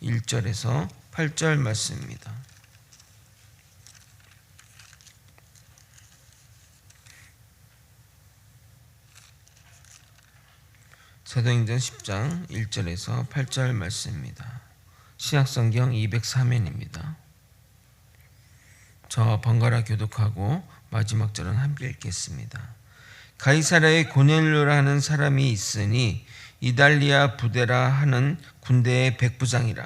1절에서 8절 말씀입니다. 사도행전 10장 1절에서 8절 말씀입니다. 신약성경 204면입니다. 저와 번갈아 교독하고 마지막 절은 함께 읽겠습니다. 가이사랴에 고넬료라는 사람이 있으니 이달리아 부데라 하는 군대의 백부장이라.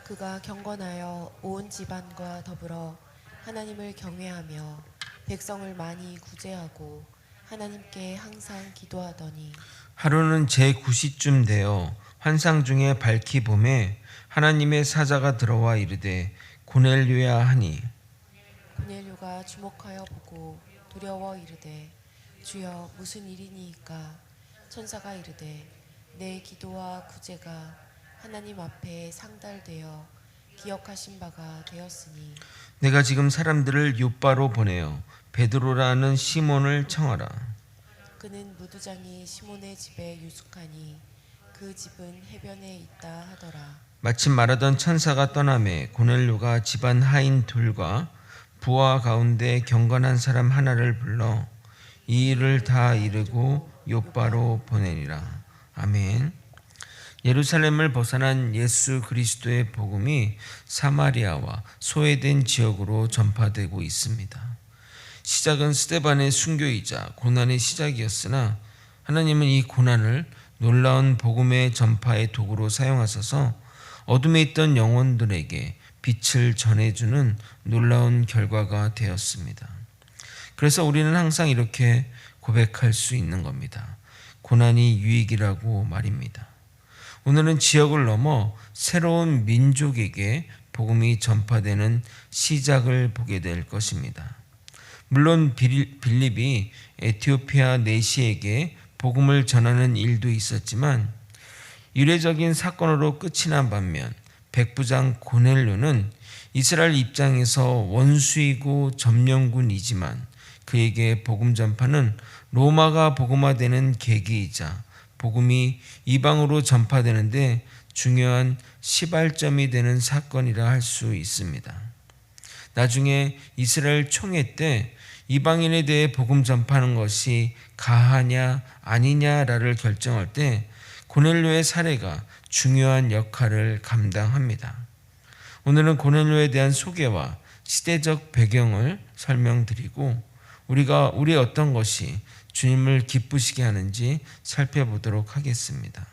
그가 경건하여 온 집안과 더불어 하나님을 경외하며 백성을 많이 구제하고 하나님께 항상 기도하더니 하루는 제9시쯤 되어 환상 중에 밝히 봄에 하나님의 사자가 들어와 이르되 고넬료야 하니 고넬료가 주목하여 보고 두려워 이르되 주여 무슨 일이니이까? 천사가 이르되 내 기도와 구제가 하나님 앞에 상달되어 기억하신 바가 되었으니 내가 지금 사람들을 요바로 보내어 베드로라는 시몬을 청하라. 그는 무두장이 시몬의 집에 유숙하니 그 집은 해변에 있다 하더라. 마침 말하던 천사가 떠나매 고넬료가 집안 하인 둘과 부하 가운데 경건한 사람 하나를 불러 이 일을 다 이르고 요바로 보내니라. 아멘. 예루살렘을 벗어난 예수 그리스도의 복음이 사마리아와 소외된 지역으로 전파되고 있습니다. 시작은 스데반의 순교이자 고난의 시작이었으나 하나님은 이 고난을 놀라운 복음의 전파의 도구로 사용하셔서 어둠에 있던 영혼들에게 빛을 전해주는 놀라운 결과가 되었습니다. 그래서 우리는 항상 이렇게 고백할 수 있는 겁니다. 고난이 유익이라고 말입니다. 오늘은 지역을 넘어 새로운 민족에게 복음이 전파되는 시작을 보게 될 것입니다. 물론 빌립이 에티오피아 내시에게 복음을 전하는 일도 있었지만 이례적인 사건으로 끝이 난 반면 백부장 고넬료는 이스라엘 입장에서 원수이고 점령군이지만 그에게 복음 전파는 로마가 복음화되는 계기이자 복음이 이방으로 전파되는데 중요한 시발점이 되는 사건이라 할 수 있습니다. 나중에 이스라엘 총회 때 이방인에 대해 복음 전파하는 것이 가하냐 아니냐를 결정할 때 고넬료의 사례가 중요한 역할을 감당합니다. 오늘은 고넬료에 대한 소개와 시대적 배경을 설명드리고 우리의 어떤 것이 주님을 기쁘시게 하는지 살펴보도록 하겠습니다.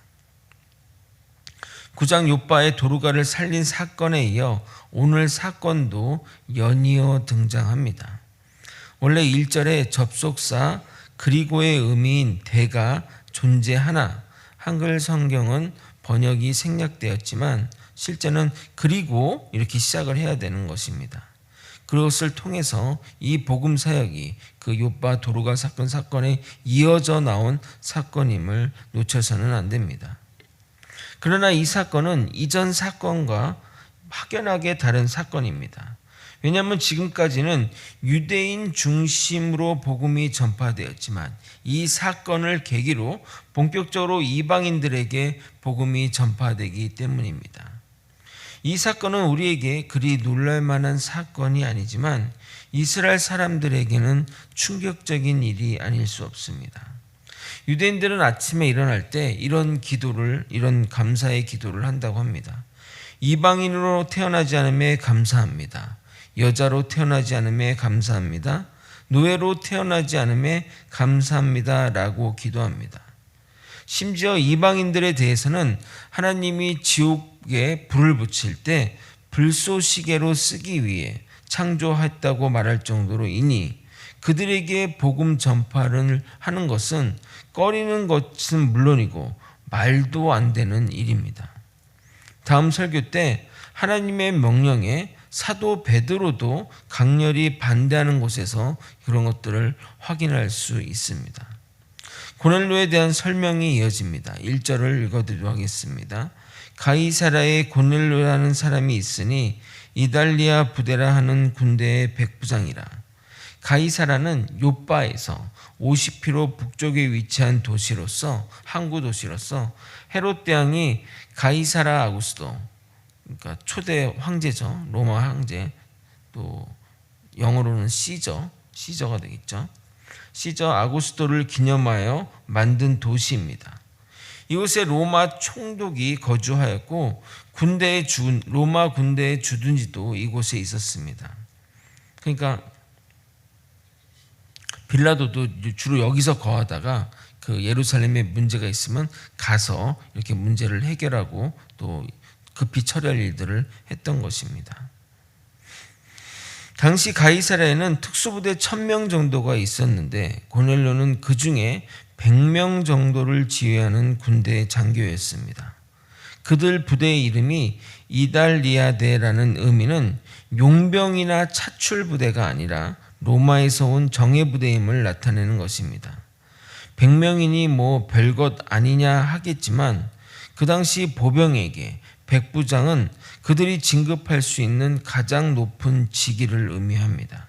9장 요바의 도루가를 살린 사건에 이어 오늘 사건도 연이어 등장합니다. 원래 1절에 접속사 그리고의 의미인 대가 존재하나 한글 성경은 번역이 생략되었지만 실제는 그리고 이렇게 시작을 해야 되는 것입니다. 그것을 통해서 이 복음 사역이 그 요바 도루가 사건에 이어져 나온 사건임을 놓쳐서는 안 됩니다. 그러나 이 사건은 이전 사건과 확연하게 다른 사건입니다. 왜냐하면 지금까지는 유대인 중심으로 복음이 전파되었지만 이 사건을 계기로 본격적으로 이방인들에게 복음이 전파되기 때문입니다. 이 사건은 우리에게 그리 놀랄만한 사건이 아니지만 이스라엘 사람들에게는 충격적인 일이 아닐 수 없습니다. 유대인들은 아침에 일어날 때 이런 감사의 기도를 한다고 합니다. 이방인으로 태어나지 않음에 감사합니다. 여자로 태어나지 않음에 감사합니다. 노예로 태어나지 않음에 감사합니다. 라고 기도합니다. 심지어 이방인들에 대해서는 하나님이 지옥에 불을 붙일 때 불쏘시개로 쓰기 위해 창조했다고 말할 정도로이니 그들에게 복음 전파를 하는 것은 꺼리는 것은 물론이고 말도 안 되는 일입니다. 다음 설교 때 하나님의 명령에 사도 베드로도 강렬히 반대하는 곳에서 그런 것들을 확인할 수 있습니다. 고넬료에 대한 설명이 이어집니다. 1절을 읽어드리도록 하겠습니다. 가이사랴에 고넬료라는 사람이 있으니 이달리아 부데라 하는 군대의 백부장이라. 가이사랴는 요바에서 50km 북쪽에 위치한 도시로서 항구 도시로서 헤롯 대왕이 가이사라 아구스도 그러니까 초대 황제죠. 로마 황제, 또 영어로는 시저가 되겠죠. 시저 아구스토를 기념하여 만든 도시입니다. 이곳에 로마 총독이 거주하였고 로마 군대의 주둔지도 이곳에 있었습니다. 그러니까 빌라도도 주로 여기서 거하다가 그 예루살렘에 문제가 있으면 가서 이렇게 문제를 해결하고 또 급히 처리할 일들을 했던 것입니다. 당시 가이사랴에는 특수부대 1000명 정도가 있었는데 고넬료는 그 중에 100명 정도를 지휘하는 군대의 장교였습니다. 그들 부대의 이름이 이달리아데라는 의미는 용병이나 차출부대가 아니라 로마에서 온 정예부대임을 나타내는 것입니다. 100명이니 뭐 별것 아니냐 하겠지만 그 당시 보병에게 백부장은 그들이 진급할 수 있는 가장 높은 직위를 의미합니다.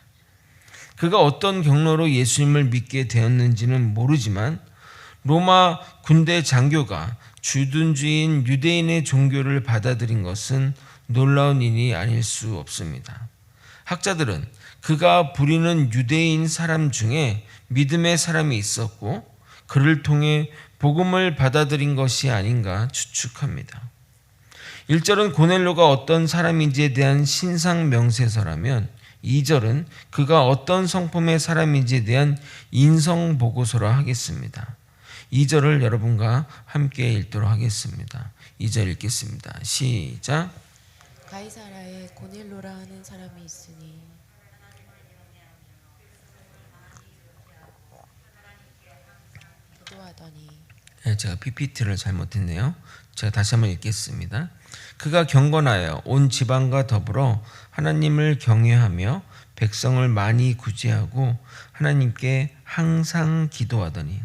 그가 어떤 경로로 예수님을 믿게 되었는지는 모르지만 로마 군대 장교가 주둔주인 유대인의 종교를 받아들인 것은 놀라운 일이 아닐 수 없습니다. 학자들은 그가 부리는 유대인 사람 중에 믿음의 사람이 있었고 그를 통해 복음을 받아들인 것이 아닌가 추측합니다. 1절은 고넬료가 어떤 사람인지에 대한 신상 명세서라면 2절은 그가 어떤 성품의 사람인지에 대한 인성 보고서라 하겠습니다. 2절을 여러분과 함께 읽도록 하겠습니다. 2절 읽겠습니다. 시작. 가이사라에 고넬료라 하는 사람이 있으니 기도하더니. 제가 PPT를 잘못했네요. 제가 다시 한번 읽겠습니다. 그가 경건하여 온 지방과 더불어 하나님을 경외하며 백성을 많이 구제하고 하나님께 항상 기도하더니.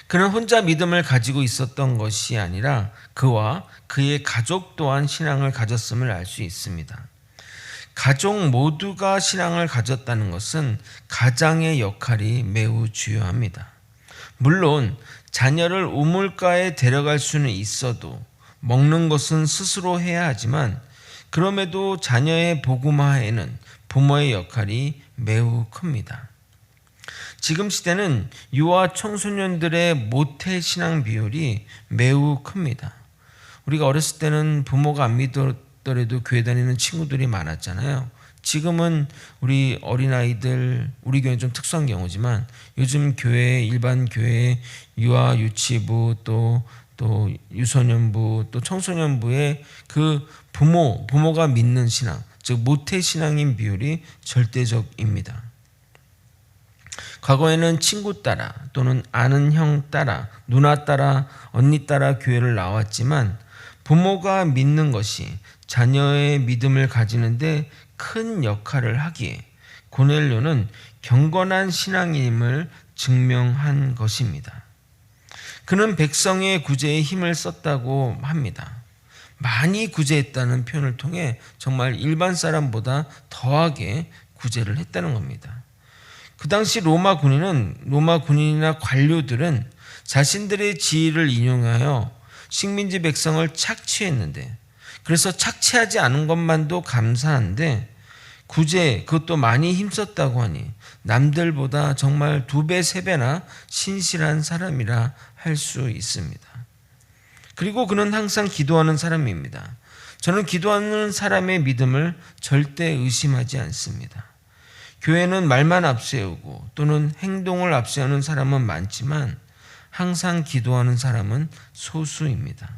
그는 혼자 믿음을 가지고 있었던 것이 아니라 그와 그의 가족 또한 신앙을 가졌음을 알 수 있습니다. 가족 모두가 신앙을 가졌다는 것은 가장의 역할이 매우 중요합니다. 물론 자녀를 우물가에 데려갈 수는 있어도 먹는 것은 스스로 해야 하지만 그럼에도 자녀의 복음화에는 부모의 역할이 매우 큽니다. 지금 시대는 유아 청소년들의 모태 신앙 비율이 매우 큽니다. 우리가 어렸을 때는 부모가 안 믿더라도 교회 다니는 친구들이 많았잖아요. 지금은 우리 어린아이들, 우리 교회는 좀 특수한 경우지만 요즘 교회, 일반 교회, 유아 유치부 또 유소년부 또 청소년부의 그 부모가 믿는 신앙, 즉 모태 신앙인 비율이 절대적입니다. 과거에는 친구 따라 또는 아는 형 따라 누나 따라 언니 따라 교회를 나왔지만 부모가 믿는 것이 자녀의 믿음을 가지는데 큰 역할을 하기에 고넬료는 경건한 신앙임을 증명한 것입니다. 그는 백성의 구제에 힘을 썼다고 합니다. 많이 구제했다는 표현을 통해 정말 일반 사람보다 더하게 구제를 했다는 겁니다. 그 당시 로마 군인이나 관료들은 자신들의 지위를 인용하여 식민지 백성을 착취했는데, 그래서 착취하지 않은 것만도 감사한데 구제 그것도 많이 힘썼다고 하니 남들보다 정말 2배, 3배나 신실한 사람이라 할 수 있습니다. 그리고 그는 항상 기도하는 사람입니다. 저는 기도하는 사람의 믿음을 절대 의심하지 않습니다. 교회는 말만 앞세우고 또는 행동을 앞세우는 사람은 많지만 항상 기도하는 사람은 소수입니다.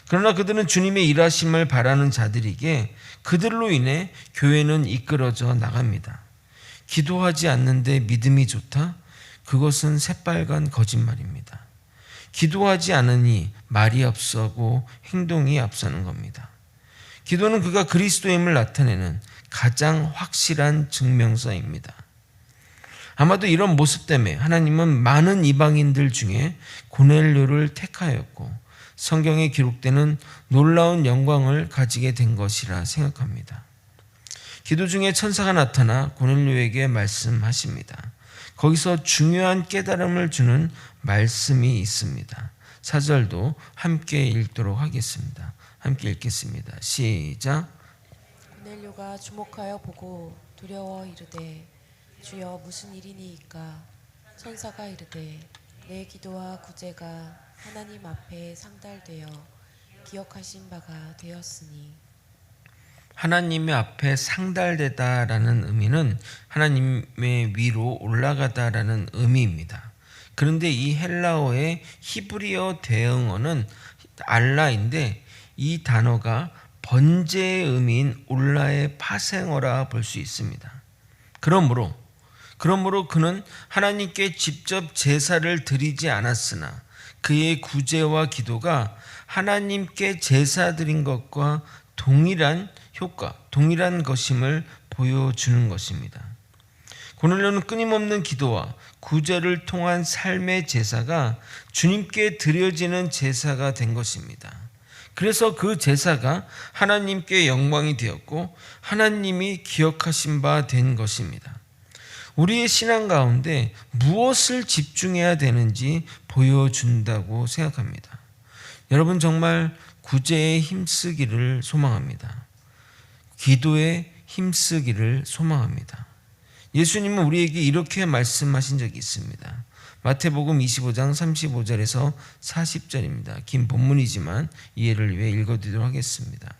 그러나 그들은 주님의 일하심을 바라는 자들이기에 그들로 인해 교회는 이끌어져 나갑니다. 기도하지 않는데 믿음이 좋다? 그것은 새빨간 거짓말입니다. 기도하지 않으니 말이 앞서고 행동이 앞서는 겁니다. 기도는 그가 그리스도임을 나타내는 가장 확실한 증명서입니다. 아마도 이런 모습 때문에 하나님은 많은 이방인들 중에 고넬료를 택하였고 성경에 기록되는 놀라운 영광을 가지게 된 것이라 생각합니다. 기도 중에 천사가 나타나 고넬료에게 말씀하십니다. 거기서 중요한 깨달음을 주는 말씀이 있습니다. 4절도 함께 읽도록 하겠습니다. 함께 읽겠습니다. 시작. 고넬료가 주목하여 보고 두려워 이르되 주여 무슨 일이니이까? 천사가 이르되 내 기도와 구제가 하나님 앞에 상달되어 기억하신 바가 되었으니. 하나님의 앞에 상달되다라는 의미는 하나님의 위로 올라가다라는 의미입니다. 그런데 이 헬라어의 히브리어 대응어는 알라인데 이 단어가 번제의 의미인 올라의 파생어라 볼 수 있습니다. 그러므로 그는 하나님께 직접 제사를 드리지 않았으나 그의 구제와 기도가 하나님께 제사 드린 것과 동일한 효과, 동일한 것임을 보여주는 것입니다. 고넬료는 끊임없는 기도와 구제를 통한 삶의 제사가 주님께 드려지는 제사가 된 것입니다. 그래서 그 제사가 하나님께 영광이 되었고 하나님이 기억하신 바 된 것입니다. 우리의 신앙 가운데 무엇을 집중해야 되는지 보여준다고 생각합니다. 여러분 정말 구제에 힘쓰기를 소망합니다. 기도에 힘쓰기를 소망합니다. 예수님은 우리에게 이렇게 말씀하신 적이 있습니다. 마태복음 25장 35절에서 40절입니다. 긴 본문이지만 이해를 위해 읽어드리도록 하겠습니다.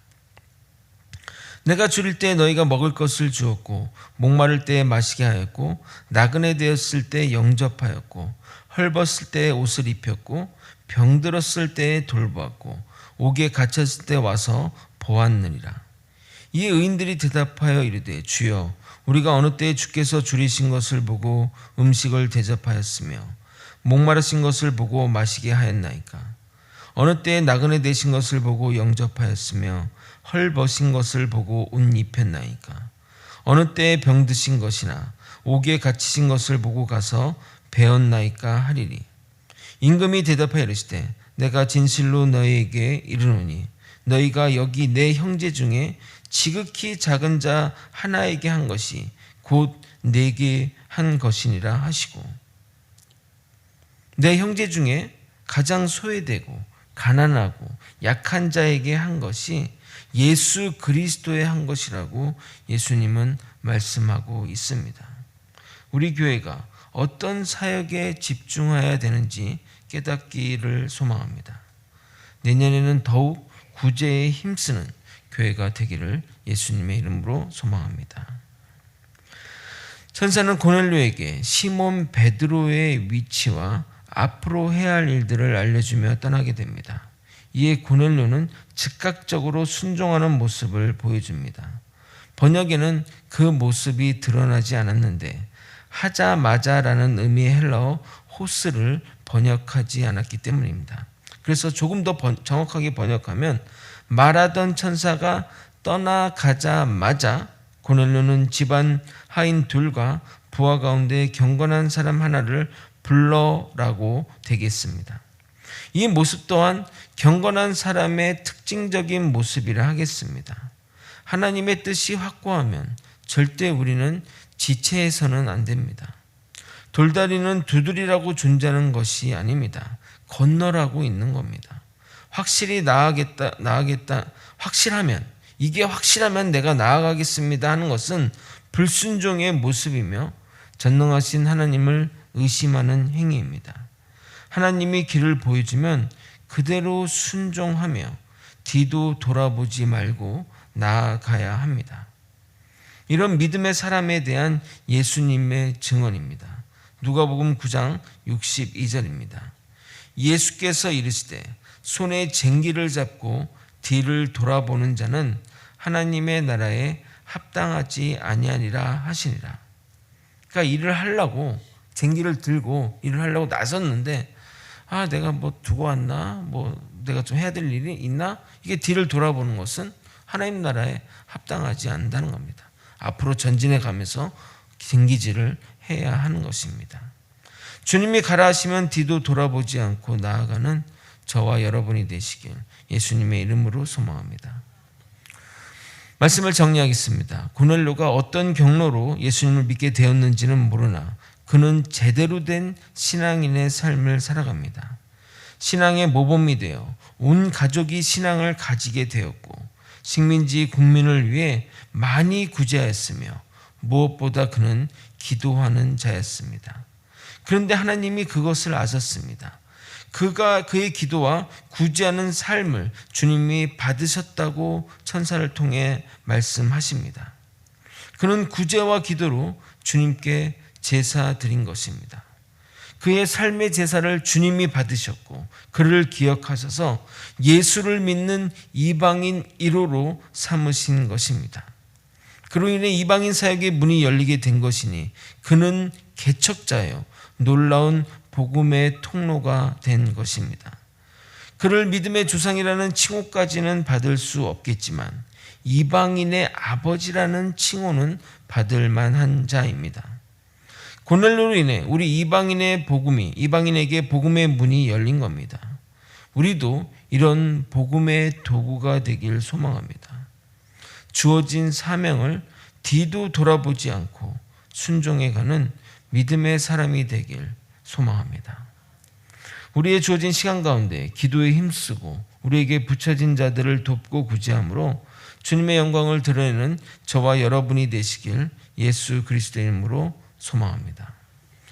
내가 줄일 때 너희가 먹을 것을 주었고 목마를 때 마시게 하였고 나그네 되었을 때 영접하였고 헐벗을 때 옷을 입혔고 병들었을 때 돌보았고 옥에 갇혔을 때 와서 보았느니라. 이 의인들이 대답하여 이르되 주여 우리가 어느 때에 주께서 줄이신 것을 보고 음식을 대접하였으며 목마르신 것을 보고 마시게 하였나이까? 어느 때에 나그네 되신 것을 보고 영접하였으며 헐벗은 것을 보고 옷 입혔나이까? 어느 때에 병드신 것이나 옥에 갇히신 것을 보고 가서 배웠나이까 하리리. 임금이 대답하여 이르시되 내가 진실로 너희에게 이르노니 너희가 여기 내 형제 중에 지극히 작은 자 하나에게 한 것이 곧 내게 한 것이니라 하시고, 내 형제 중에 가장 소외되고 가난하고 약한 자에게 한 것이 예수 그리스도에 한 것이라고 예수님은 말씀하고 있습니다. 우리 교회가 어떤 사역에 집중해야 되는지 깨닫기를 소망합니다. 내년에는 더욱 구제에 힘쓰는 교회가 되기를 예수님의 이름으로 소망합니다. 천사는 고넬료에게 시몬 베드로의 위치와 앞으로 해야 할 일들을 알려주며 떠나게 됩니다. 이에 고넬료는 즉각적으로 순종하는 모습을 보여줍니다. 번역에는 그 모습이 드러나지 않았는데 하자마자라는 의미의 헬라어 호스를 번역하지 않았기 때문입니다. 그래서 조금 더 정확하게 번역하면 말하던 천사가 떠나가자마자 고넬료는 집안 하인 둘과 부하 가운데 경건한 사람 하나를 불러라고 되겠습니다. 이 모습 또한 경건한 사람의 특징적인 모습이라 하겠습니다. 하나님의 뜻이 확고하면 절대 우리는 지체해서는 안 됩니다. 돌다리는 두드리라고 존재하는 것이 아닙니다. 건너라고 있는 겁니다. 확실히 나아가겠다, 이게 확실하면 내가 나아가겠습니다 하는 것은 불순종의 모습이며 전능하신 하나님을 의심하는 행위입니다. 하나님이 길을 보여주면 그대로 순종하며 뒤도 돌아보지 말고 나아가야 합니다. 이런 믿음의 사람에 대한 예수님의 증언입니다. 누가복음 9장 62절입니다. 예수께서 이르시되 손에 쟁기를 잡고 뒤를 돌아보는 자는 하나님의 나라에 합당하지 아니하니라 하시니라. 그러니까 일을 하려고 쟁기를 들고 일을 하려고 나섰는데 내가 뭐 두고 왔나? 내가 좀 해야 될 일이 있나? 이게 뒤를 돌아보는 것은 하나님 나라에 합당하지 않는다는 겁니다. 앞으로 전진해 가면서 쟁기질을 해야 하는 것입니다. 주님이 가라 하시면 뒤도 돌아보지 않고 나아가는 저와 여러분이 되시길 예수님의 이름으로 소망합니다. 말씀을 정리하겠습니다. 고넬료가 어떤 경로로 예수님을 믿게 되었는지는 모르나 그는 제대로 된 신앙인의 삶을 살아갑니다. 신앙의 모범이 되어 온 가족이 신앙을 가지게 되었고 식민지 국민을 위해 많이 구제하였으며 무엇보다 그는 기도하는 자였습니다. 그런데 하나님이 그것을 아셨습니다. 그의 기도와 구제하는 삶을 주님이 받으셨다고 천사를 통해 말씀하십니다. 그는 구제와 기도로 주님께 제사 드린 것입니다. 그의 삶의 제사를 주님이 받으셨고 그를 기억하셔서 예수를 믿는 이방인 1호로 삼으신 것입니다. 그로 인해 이방인 사역의 문이 열리게 된 것이니 그는 개척자요 놀라운 복음의 통로가 된 것입니다. 그를 믿음의 조상이라는 칭호까지는 받을 수 없겠지만 이방인의 아버지라는 칭호는 받을 만한 자입니다. 고넬료로 인해 우리 이방인에게 복음의 문이 열린 겁니다. 우리도 이런 복음의 도구가 되길 소망합니다. 주어진 사명을 뒤도 돌아보지 않고 순종해가는 믿음의 사람이 되길 소망합니다. 우리의 주어진 시간 가운데 기도에 힘쓰고 우리에게 붙여진 자들을 돕고 구제함으로 주님의 영광을 드러내는 저와 여러분이 되시길 예수 그리스도의 이름으로 소망합니다.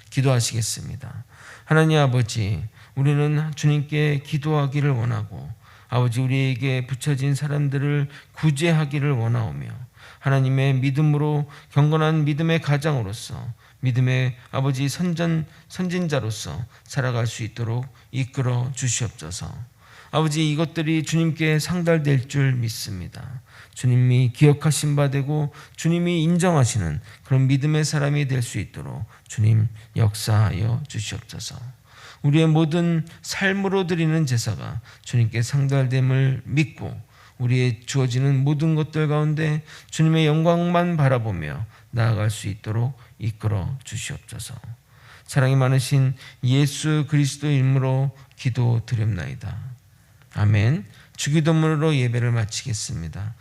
기도하시겠습니다. 하나님 아버지, 우리는 주님께 기도하기를 원하고 아버지 우리에게 붙여진 사람들을 구제하기를 원하오며 하나님의 믿음으로 경건한 믿음의 가장으로서 믿음의 아버지 선진자로서 살아갈 수 있도록 이끌어 주시옵소서. 아버지 이것들이 주님께 상달될 줄 믿습니다. 주님이 기억하신 바 되고 주님이 인정하시는 그런 믿음의 사람이 될 수 있도록 주님 역사하여 주시옵소서. 우리의 모든 삶으로 드리는 제사가 주님께 상달됨을 믿고 우리의 주어지는 모든 것들 가운데 주님의 영광만 바라보며 나아갈 수 있도록 이끌어 주시옵소서. 사랑이 많으신 예수 그리스도 이름으로 기도드립나이다. 아멘. 주기도문으로 예배를 마치겠습니다.